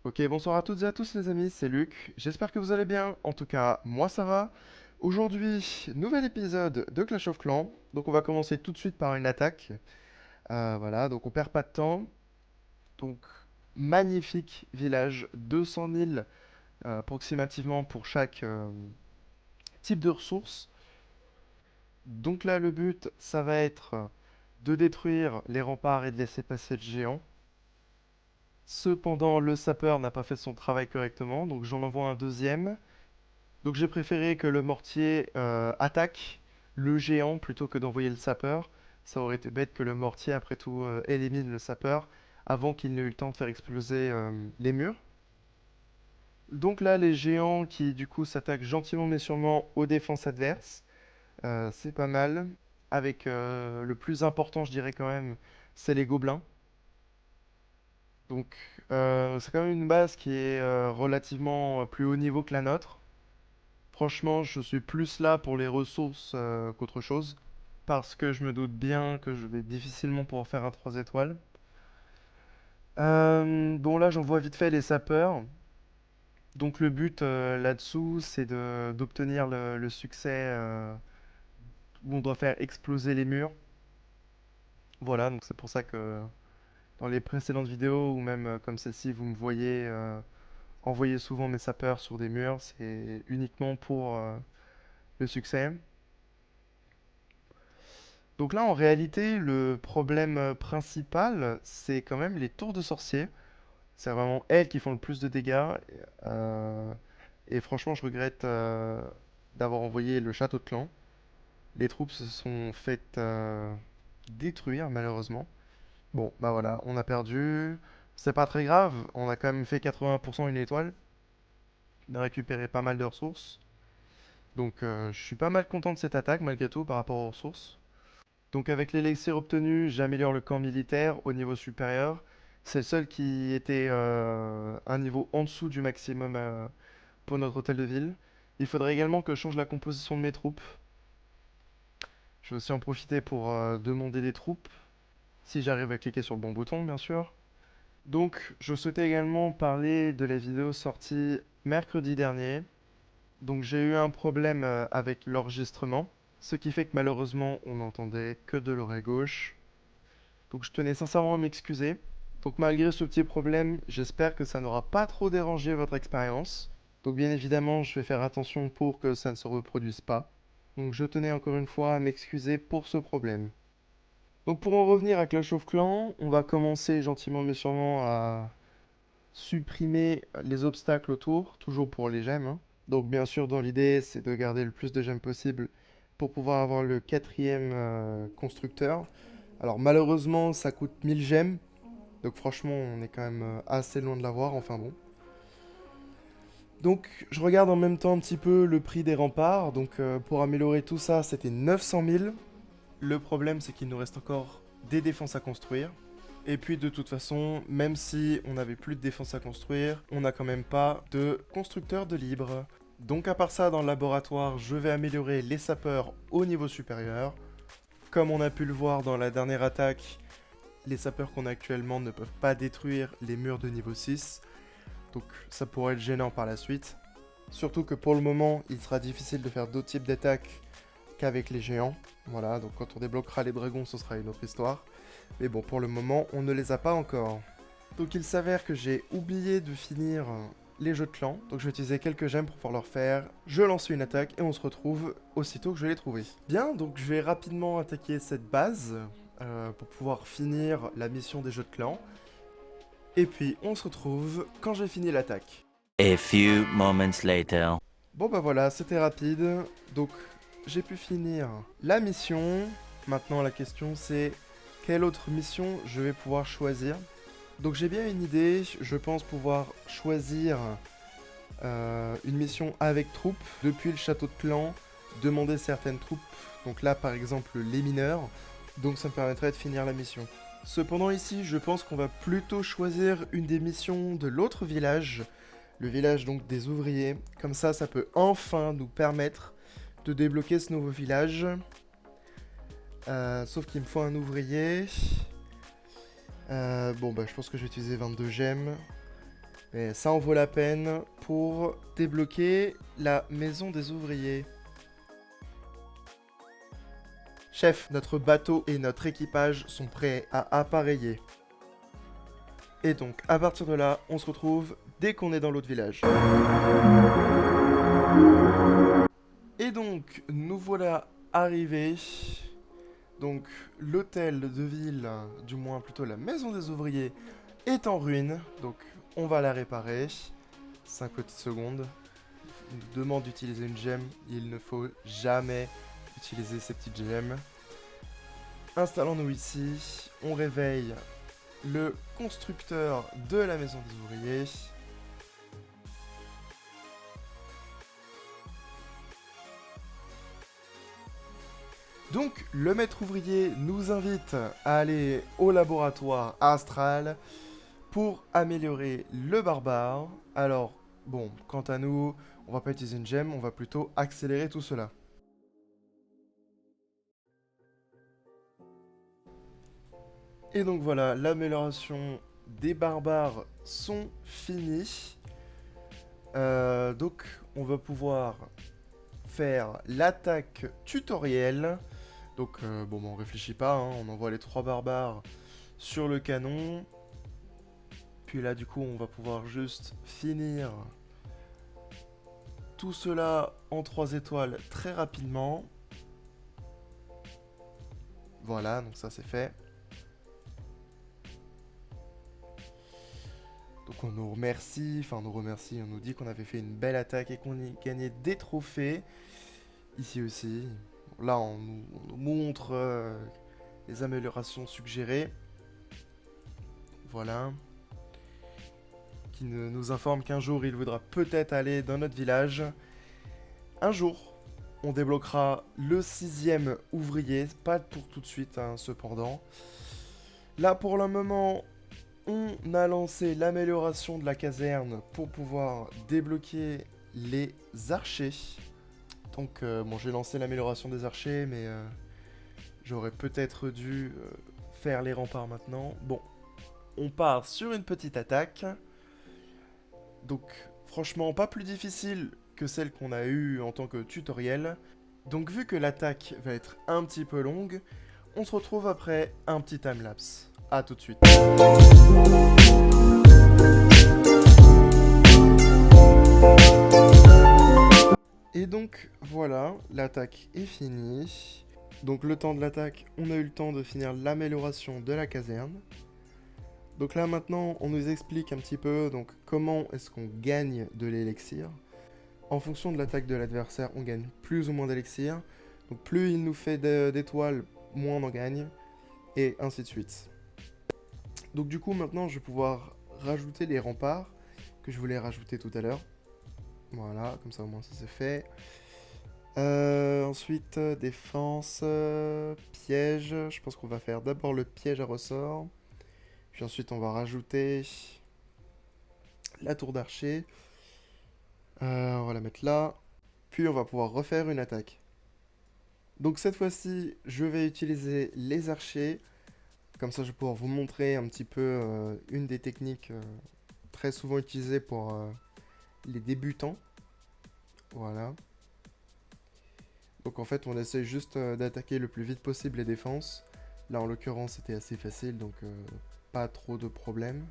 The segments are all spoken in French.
Ok, bonsoir à toutes et à tous les amis, c'est Luc. J'espère que vous allez bien. En tout cas, moi ça va. Aujourd'hui, nouvel épisode de Clash of Clans. Donc on va commencer tout de suite par une attaque. Voilà, donc on perd pas de temps. Donc magnifique village, 200 000 approximativement pour chaque type de ressources. Donc là, le but, ça va être de détruire les remparts et de laisser passer le géant. Cependant, le sapeur n'a pas fait son travail correctement, donc j'en envoie un deuxième. Donc j'ai préféré que le mortier attaque le géant plutôt que d'envoyer le sapeur. Ça aurait été bête que le mortier, après tout, élimine le sapeur avant qu'il n'ait eu le temps de faire exploser les murs. Donc là, les géants qui du coup s'attaquent gentiment mais sûrement aux défenses adverses. C'est pas mal. Avec le plus important, je dirais quand même, c'est les gobelins. Donc c'est quand même une base qui est relativement plus haut niveau que la nôtre. Franchement, je suis plus là pour les ressources qu'autre chose. Parce que je me doute bien que je vais difficilement pouvoir faire un 3 étoiles. Bon, là, j'envoie vite fait les sapeurs. Donc, le but là-dessous, c'est d'obtenir le succès où on doit faire exploser les murs. Voilà, donc c'est pour ça que dans les précédentes vidéos, ou même comme celle-ci, vous me voyez envoyer souvent mes sapeurs sur des murs. C'est uniquement pour le succès. Donc là, en réalité, le problème principal, c'est quand même les tours de sorciers. C'est vraiment elles qui font le plus de dégâts. Euh, et franchement, je regrette d'avoir envoyé le château de clan. Les troupes se sont faites détruire, malheureusement. Bon, bah voilà, on a perdu. C'est pas très grave, on a quand même fait 80% une étoile. On a récupéré pas mal de ressources. Donc je suis pas mal content de cette attaque, malgré tout, par rapport aux ressources. Donc avec l'élixir obtenu, j'améliore le camp militaire au niveau supérieur. C'est le seul qui était un niveau en dessous du maximum pour notre hôtel de ville. Il faudrait également que je change la composition de mes troupes. Je vais aussi en profiter pour demander des troupes, si j'arrive à cliquer sur le bon bouton, bien sûr. Donc, je souhaitais également parler de la vidéo sortie mercredi dernier. Donc, j'ai eu un problème avec l'enregistrement, ce qui fait que malheureusement, on n'entendait que de l'oreille gauche. Donc je tenais sincèrement à m'excuser. Donc malgré ce petit problème, j'espère que ça n'aura pas trop dérangé votre expérience. Donc bien évidemment, je vais faire attention pour que ça ne se reproduise pas. Donc je tenais encore une fois à m'excuser pour ce problème. Donc pour en revenir à Clash of Clans, on va commencer gentiment mais sûrement à supprimer les obstacles autour, toujours pour les gemmes, hein. Donc bien sûr, dans l'idée, c'est de garder le plus de gemmes possible pour pouvoir avoir le quatrième constructeur. Alors malheureusement, ça coûte 1000 gemmes. Donc franchement, on est quand même assez loin de l'avoir, enfin bon. Donc je regarde en même temps un petit peu le prix des remparts. Donc pour améliorer tout ça, c'était 900 000. Le problème, c'est qu'il nous reste encore des défenses à construire. Et puis de toute façon, même si on n'avait plus de défense à construire, on n'a quand même pas de constructeur de libre. Donc à part ça, dans le laboratoire, je vais améliorer les sapeurs au niveau supérieur. Comme on a pu le voir dans la dernière attaque, les sapeurs qu'on a actuellement ne peuvent pas détruire les murs de niveau 6. Donc ça pourrait être gênant par la suite. Surtout que pour le moment, il sera difficile de faire d'autres types d'attaques qu'avec les géants. Voilà, donc quand on débloquera les dragons, ce sera une autre histoire. Mais bon, pour le moment, on ne les a pas encore. Donc il s'avère que j'ai oublié de finir les jeux de clans. Donc je vais utiliser quelques gemmes pour pouvoir leur faire. Je lance une attaque et on se retrouve aussitôt que je l'ai trouvé. Bien, donc je vais rapidement attaquer cette base pour pouvoir finir la mission des jeux de clans. Et puis on se retrouve quand j'ai fini l'attaque. A few moments later. Bon bah voilà, c'était rapide. Donc j'ai pu finir la mission. Maintenant la question c'est quelle autre mission je vais pouvoir choisir. Donc j'ai bien une idée, je pense pouvoir choisir une mission avec troupes depuis le château de clan, demander certaines troupes, donc là par exemple les mineurs, donc ça me permettrait de finir la mission. Cependant ici je pense qu'on va plutôt choisir une des missions de l'autre village, le village donc des ouvriers, comme ça peut enfin nous permettre de débloquer ce nouveau village. Sauf qu'il me faut un ouvrier. Bon bah je pense que je vais utiliser 22 gemmes. Mais ça en vaut la peine pour débloquer la maison des ouvriers. Chef, notre bateau et notre équipage sont prêts à appareiller. Et donc, à partir de là, on se retrouve dès qu'on est dans l'autre village. Et donc, nous voilà arrivés. Donc, l'hôtel de ville, du moins plutôt la maison des ouvriers, est en ruine. Donc, on va la réparer. 5 petites secondes. Il nous demande d'utiliser une gemme. Il ne faut jamais utiliser ces petites gemmes. Installons-nous ici. On réveille le constructeur de la maison des ouvriers. Donc, le maître ouvrier nous invite à aller au laboratoire astral pour améliorer le barbare. Alors, bon, quant à nous, on va pas utiliser une gemme, on va plutôt accélérer tout cela. Et donc voilà, l'amélioration des barbares sont finies. Donc, on va pouvoir faire l'attaque tutoriel. Donc, bon, on réfléchit pas, hein, on envoie les 3 barbares sur le canon. Puis là, du coup, on va pouvoir juste finir tout cela en 3 étoiles très rapidement. Voilà, donc ça c'est fait. Donc on nous remercie, on nous dit qu'on avait fait une belle attaque et qu'on y gagnait des trophées. Ici aussi. Là, on nous montre les améliorations suggérées. Voilà. Qui nous informe qu'un jour, il voudra peut-être aller dans notre village. Un jour, on débloquera le 6e ouvrier. Pas pour tout de suite, hein, cependant. Là, pour le moment, on a lancé l'amélioration de la caserne pour pouvoir débloquer les archers. Donc, bon, j'ai lancé l'amélioration des archers, mais j'aurais peut-être dû faire les remparts maintenant. Bon, on part sur une petite attaque. Donc, franchement, pas plus difficile que celle qu'on a eue en tant que tutoriel. Donc, vu que l'attaque va être un petit peu longue, on se retrouve après un petit timelapse. A tout de suite. Et donc, voilà, l'attaque est finie. Donc, le temps de l'attaque, on a eu le temps de finir l'amélioration de la caserne. Donc là maintenant, on nous explique un petit peu donc comment est-ce qu'on gagne de l'élixir. En fonction de l'attaque de l'adversaire, on gagne plus ou moins d'élixir. Donc plus il nous fait d'étoiles, moins on en gagne. Et ainsi de suite. Donc du coup maintenant, je vais pouvoir rajouter les remparts que je voulais rajouter tout à l'heure. Voilà, comme ça au moins ça c'est fait. Ensuite, défense, piège. Je pense qu'on va faire d'abord le piège à ressort. Puis ensuite, on va rajouter la tour d'archer. On va la mettre là. Puis on va pouvoir refaire une attaque. Donc cette fois-ci, je vais utiliser les archers. Comme ça, je vais pouvoir vous montrer un petit peu une des techniques très souvent utilisées pour les débutants. Voilà. Donc en fait, on essaie juste d'attaquer le plus vite possible les défenses. Là, en l'occurrence, c'était assez facile, donc pas trop de problèmes.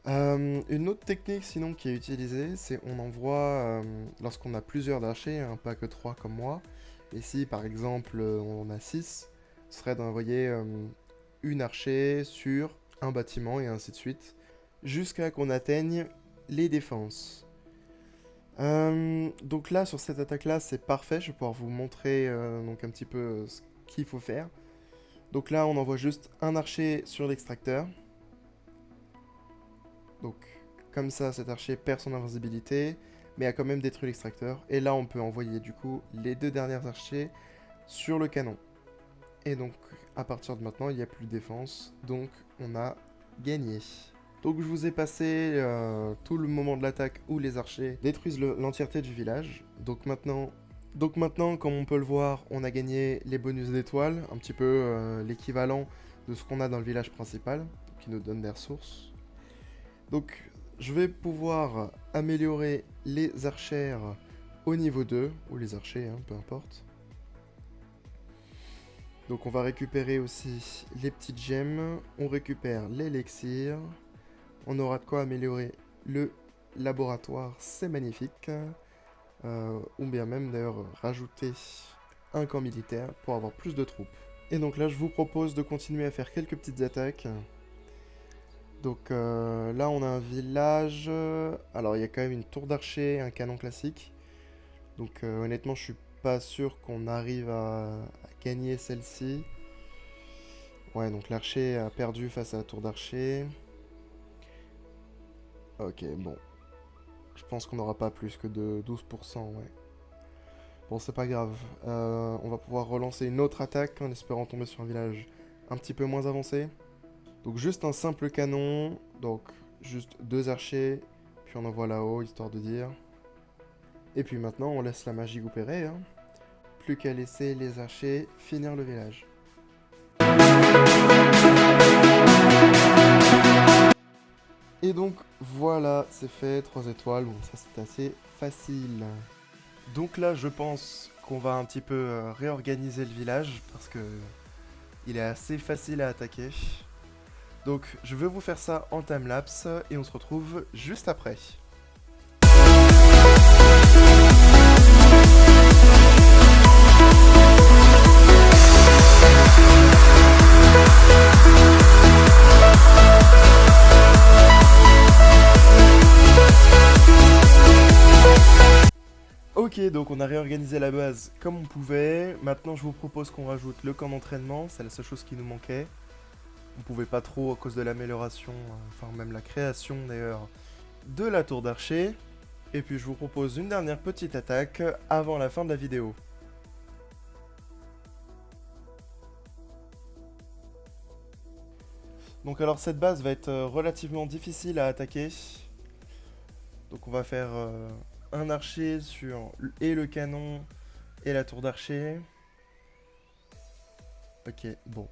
Une autre technique sinon qui est utilisée, c'est on envoie, lorsqu'on a plusieurs archers, hein, pas que 3 comme moi, et si par exemple on a 6, ce serait d'envoyer une archer sur un bâtiment et ainsi de suite, jusqu'à qu'on atteigne les défenses. Donc là, sur cette attaque-là, c'est parfait, je vais pouvoir vous montrer donc un petit peu ce qu'il faut faire. Donc là, on envoie juste un archer sur l'extracteur. Donc, comme ça, cet archer perd son invisibilité, mais a quand même détruit l'extracteur. Et là, on peut envoyer, du coup, les 2 derniers archers sur le canon. Et donc, à partir de maintenant, il n'y a plus de défense. Donc, on a gagné. Donc, je vous ai passé tout le moment de l'attaque où les archers détruisent l'entièreté du village. Donc maintenant, comme on peut le voir, on a gagné les bonus d'étoiles, un petit peu l'équivalent de ce qu'on a dans le village principal, qui nous donne des ressources. Donc je vais pouvoir améliorer les archères au niveau 2, ou les archers, hein, peu importe. Donc on va récupérer aussi les petites gemmes, on récupère l'élixir, on aura de quoi améliorer le laboratoire, c'est magnifique. Ou bien même d'ailleurs rajouter un camp militaire pour avoir plus de troupes. Et donc là je vous propose de continuer à faire quelques petites attaques. Donc là on a un village, alors il y a quand même une tour d'archer, un canon classique. Donc honnêtement je suis pas sûr qu'on arrive à gagner celle-ci. Ouais, donc l'archer a perdu face à la tour d'archer. Ok, bon. Je pense qu'on n'aura pas plus que de 12%, ouais. Bon, c'est pas grave. On va pouvoir relancer une autre attaque en espérant tomber sur un village un petit peu moins avancé. Donc juste un simple canon, donc juste 2 archers, puis on envoie là-haut, histoire de dire. Et puis maintenant, on laisse la magie opérer, hein. Plus qu'à laisser les archers finir le village. Et donc voilà, c'est fait, 3 étoiles, bon ça c'est assez facile. Donc là je pense qu'on va un petit peu réorganiser le village parce que il est assez facile à attaquer. Donc je vais vous faire ça en timelapse et on se retrouve juste après. Ok, donc on a réorganisé la base comme on pouvait. Maintenant je vous propose qu'on rajoute le camp d'entraînement, c'est la seule chose qui nous manquait. On pouvait pas trop à cause de l'amélioration, enfin même la création d'ailleurs, de la tour d'archer. Et puis je vous propose une dernière petite attaque avant la fin de la vidéo. Donc alors cette base va être relativement difficile à attaquer. Donc on va faire un archer sur et le canon et la tour d'archer. Ok, bon.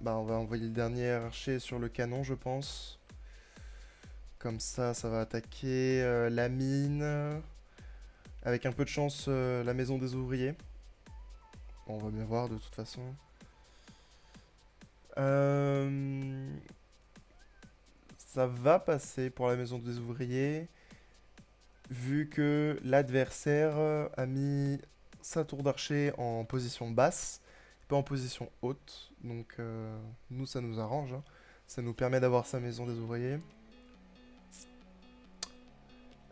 Bah on va envoyer le dernier archer sur le canon je pense. Comme ça va attaquer la mine. Avec un peu de chance la maison des ouvriers. Bon, on va bien voir de toute façon. Ça va passer pour la maison des ouvriers. Vu que l'adversaire a mis sa tour d'archer en position basse, pas en position haute. Donc nous ça nous arrange, hein. Ça nous permet d'avoir sa maison des ouvriers.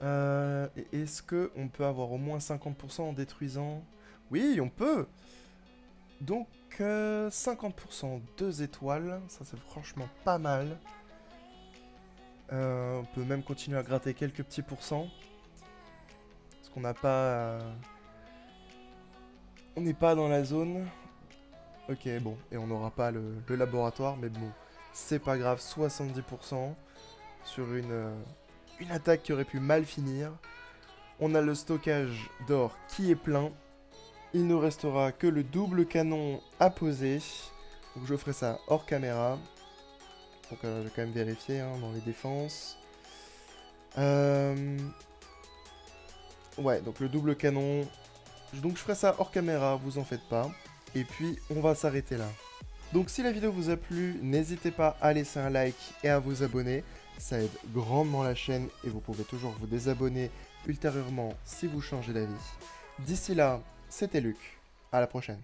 Et est-ce qu'on peut avoir au moins 50% en détruisant? Oui, on peut. Donc 50%, 2 étoiles, ça c'est franchement pas mal. On peut même continuer à gratter quelques petits pourcents. Parce qu'on n'a pas... On n'est pas dans la zone. Ok, bon, et on n'aura pas le laboratoire, mais bon, c'est pas grave, 70% sur une attaque qui aurait pu mal finir. On a le stockage d'or qui est plein. Il ne restera que le double canon à poser. Donc je ferai ça hors caméra. Donc je vais quand même vérifier hein, dans les défenses. Ouais, donc le double canon. Donc je ferai ça hors caméra, vous en faites pas. Et puis on va s'arrêter là. Donc si la vidéo vous a plu, n'hésitez pas à laisser un like et à vous abonner. Ça aide grandement la chaîne et vous pouvez toujours vous désabonner ultérieurement si vous changez d'avis. D'ici là, c'était Luc. À la prochaine.